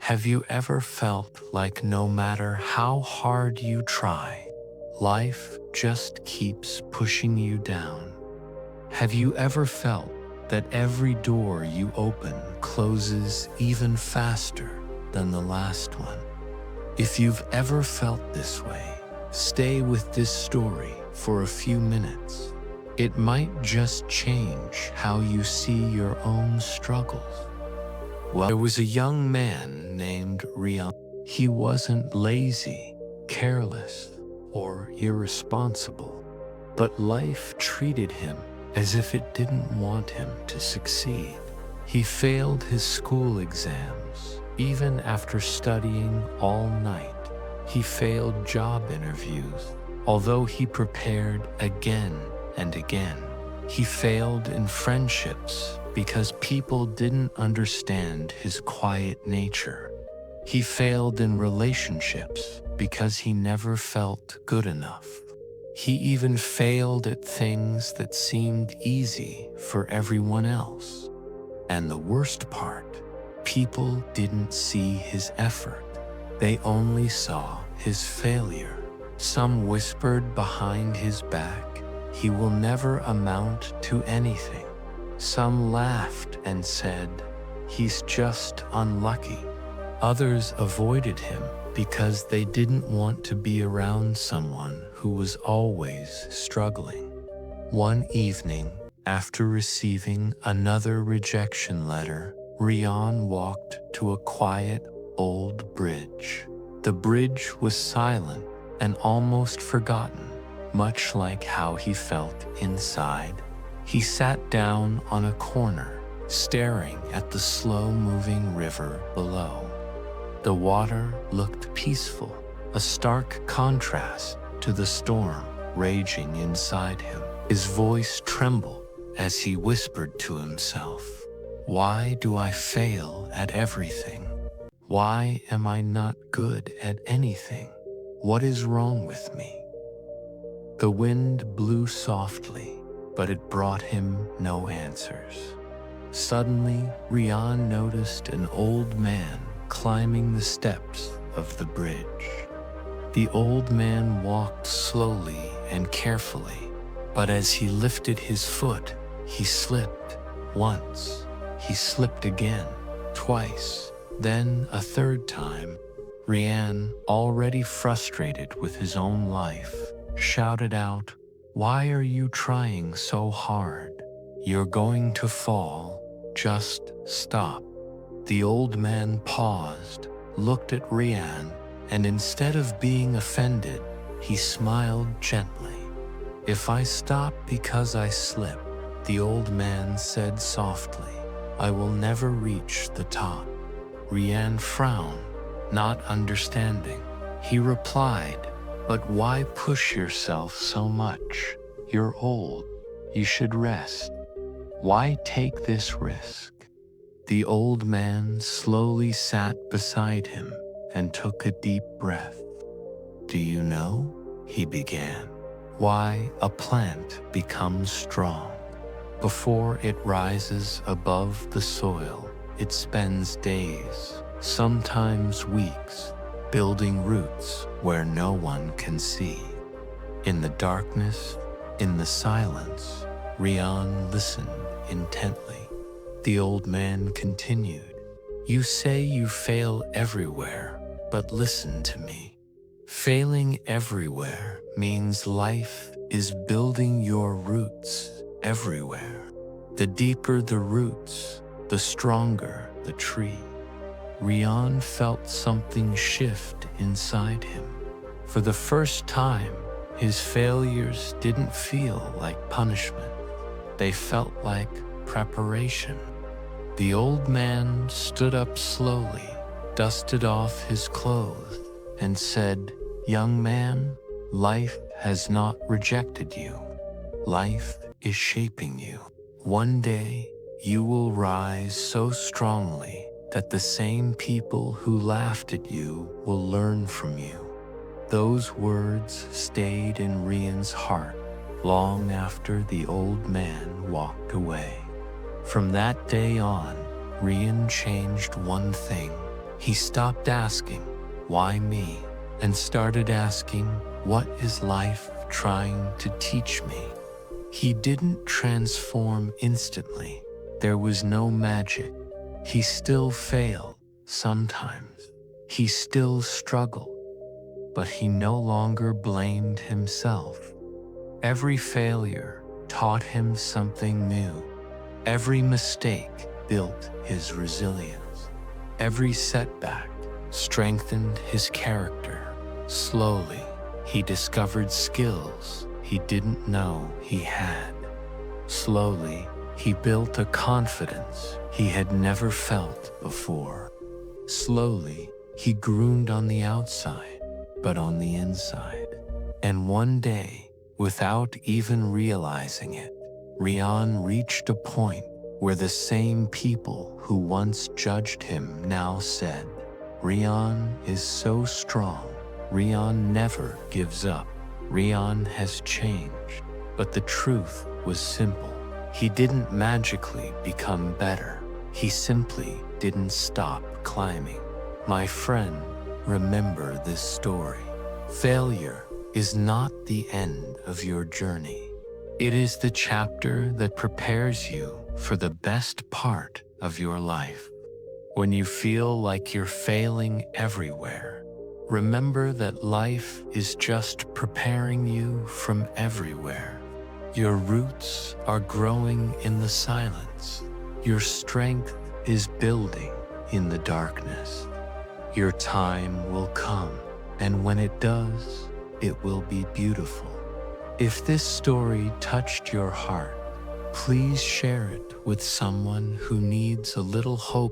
Have you ever felt like no matter how hard you try, life just keeps pushing you down? Have you ever felt that every door you open closes even faster than the last one? If you've ever felt this way, stay with this story for a few minutes. It might just change how you see your own struggles. Well, there was a young man named Rian. He wasn't lazy, careless, or irresponsible, but life treated him as if it didn't want him to succeed. He failed his school exams, even after studying all night. He failed job interviews, although he prepared again and again. He failed in friendships because people didn't understand his quiet nature. He failed in relationships because he never felt good enough. He even failed at things that seemed easy for everyone else. And the worst part, people didn't see his effort. They only saw his failure. Some whispered behind his back, "He will never amount to anything." Some laughed and said, "He's just unlucky." Others avoided him because they didn't want to be around someone who was always struggling. One evening, after receiving another rejection letter, Rian walked to a quiet old bridge. The bridge was silent and almost forgotten, much like how he felt inside. He sat down on a corner, staring at the slow-moving river below. The water looked peaceful, a stark contrast to the storm raging inside him. His voice trembled as he whispered to himself, "Why do I fail at everything? Why am I not good at anything? What is wrong with me?" The wind blew softly, but it brought him no answers. Suddenly, Rian noticed an old man climbing the steps of the bridge. The old man walked slowly and carefully, but as he lifted his foot, he slipped. Once, he slipped again, twice, then a third time. Rian, already frustrated with his own life, shouted out, "Why are you trying so hard? You're going to fall. Just stop." The old man paused, looked at Rian, and instead of being offended, he smiled gently. "If I stop because I slip," the old man said softly, "I will never reach the top." Rian frowned, not understanding. He replied, "But why push yourself so much? You're old. You should rest. Why take this risk?" The old man slowly sat beside him and took a deep breath. "Do you know," he began, "why a plant becomes strong? Before it rises above the soil, it spends days, sometimes weeks, building roots where no one can see." In the darkness, in the silence, Rian listened intently. The old man continued, "You say you fail everywhere, but listen to me. Failing everywhere means life is building your roots everywhere. The deeper the roots, the stronger the tree." Rian felt something shift inside him. For the first time, his failures didn't feel like punishment. They felt like preparation. The old man stood up slowly, dusted off his clothes, and said, "Young man, life has not rejected you. Life is shaping you. One day, you will rise so strongly that the same people who laughed at you will learn from you." Those words stayed in Rian's heart long after the old man walked away. From that day on, Rian changed one thing. He stopped asking, "Why me?" and started asking, "What is life trying to teach me?" He didn't transform instantly. There was no magic. He still failed sometimes. He still struggled, but he no longer blamed himself. Every failure taught him something new. Every mistake built his resilience. Every setback strengthened his character. Slowly, he discovered skills he didn't know he had. Slowly, he built a confidence he had never felt before. Slowly, he groomed on the outside, but on the inside. And one day, without even realizing it, Rian reached a point where the same people who once judged him now said, "Rian is so strong. Rian never gives up. Rian has changed." But the truth was simple. He didn't magically become better. He simply didn't stop climbing. My friend, remember this story. Failure is not the end of your journey. It is the chapter that prepares you for the best part of your life. When you feel like you're failing everywhere, remember that life is just preparing you from everywhere. Your roots are growing in the silence. Your strength is building in the darkness. Your time will come, and when it does, it will be beautiful. If this story touched your heart, please share it with someone who needs a little hope